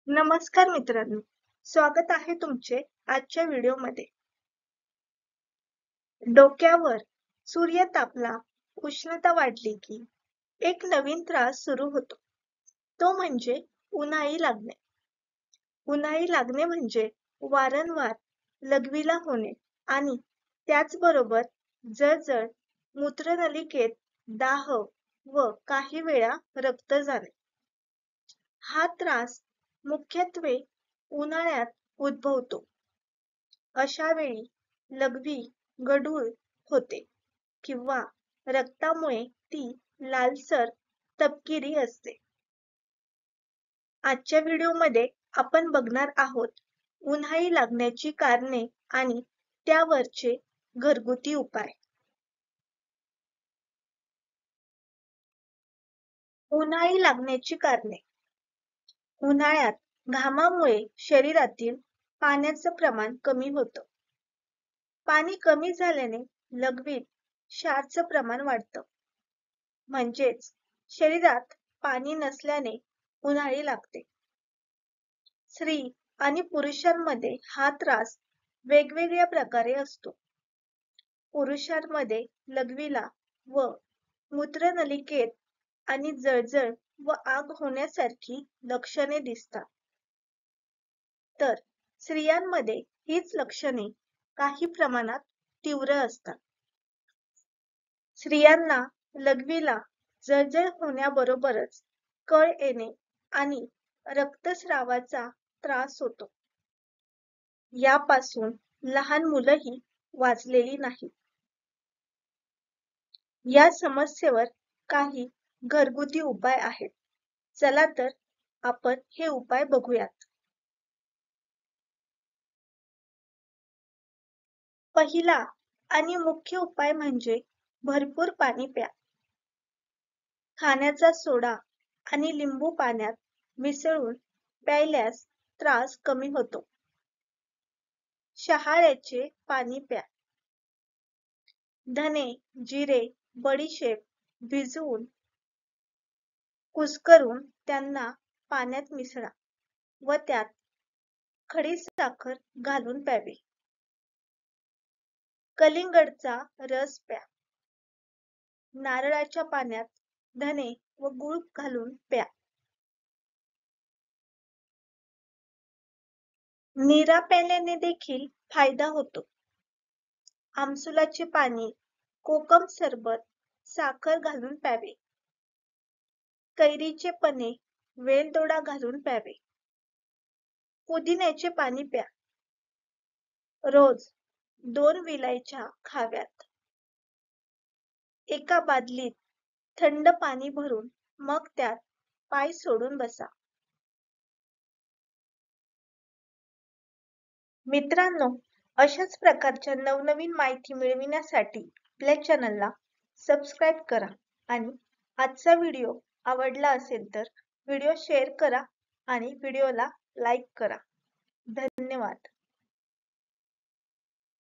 नमस्कार मित्रांनो, स्वागत आहे तुमचे आजच्या व्हिडिओमध्ये. डोक्यावर सूर्य तापला, उष्णता वाढली की एक नवीन त्रास सुरू होतो. तो म्हणजे उन्हाळी लागणे. उन्हाळी लागणे म्हणजे वारंवार लघवीला होणे आणि त्याचबरोबर जळजळ, मूत्रनलिकेत दाह व काही वेळा रक्त जाणे. हा त्रास मुख्यत्वे उन्हाळ्यात उद्भवतो. अशा वेळी लघवी गढूळ होते किंवा रक्तामुळे ती लालसर तपकिरी असते. आजच्या व्हिडिओमध्ये आपण बघणार आहोत उन्हाळी लागण्याची कारणे आणि त्यावरचे घरगुती उपाय. उन्हाळी लागण्याची कारणे. उन्हाळ्यात घामामुळे शरीरातील पाण्याचं प्रमाण कमी होतं. पाणी कमी झाल्याने लघवीत क्षाराचं प्रमाण वाढतं. म्हणजेच शरीरात पाणी नसल्याने उन्हाळी लागते. स्त्री आणि पुरुषांमध्ये हा त्रास वेगवेगळ्या प्रकारे असतो. पुरुषांमध्ये लघवीला व मूत्रनलिकेत आणि जळजळ व आग होण्यासारखी लक्षणे दिसतात. तर स्त्रियांमध्ये हीच लक्षणे काही प्रमाणात तीव्र असतात. स्त्रियांना लघवीला जळजळ होण्याबरोबरच कळ येणे आणि रक्तस्रावाचा त्रास होतो. यापासून लहान मुलंही वाचलेली नाहीत. या समस्येवर काही घरगुती उपाय आहेत. चला तर आपण हे उपाय बघूयात. पहिला आणि मुख्य उपाय म्हणजे भरपूर पाणी प्या. खाण्याचा सोडा आणि लिंबू पाण्यात मिसळून प्यायल्यास त्रास कमी होतो. शहाळ्याचे पाणी प्या. धने, जिरे, बडीशेप भिजवून कुस्करून त्यांना पाण्यात मिसळा व त्यात खडीसाखर घालून प्यावे. कलिंगडचा रस प्या. नारळाच्या पाण्यात धने व गूळ घालून प्या. नीरा प्यायल्याने देखील फायदा होतो. आमसुलाचे पाणी, कोकम सरबत, साखर घालून प्यावे. कैरीचे पने, वेलदोडा घालून प्यावे. पुदिन्याचे पाणी प्या. रोज 2 विलायच्या खाव्यात. एका बादलीत थंड पाणी भरून मग त्यात पाय सोडून बसा. मित्रांनो, अशाच प्रकारच्या नवनवीन माहिती मिळविण्यासाठी आपल्या चॅनलला सबस्क्राईब करा आणि आजचा व्हिडिओ आवडला असेल तर व्हिडिओ शेअर करा आणि व्हिडिओला लाईक करा. धन्यवाद.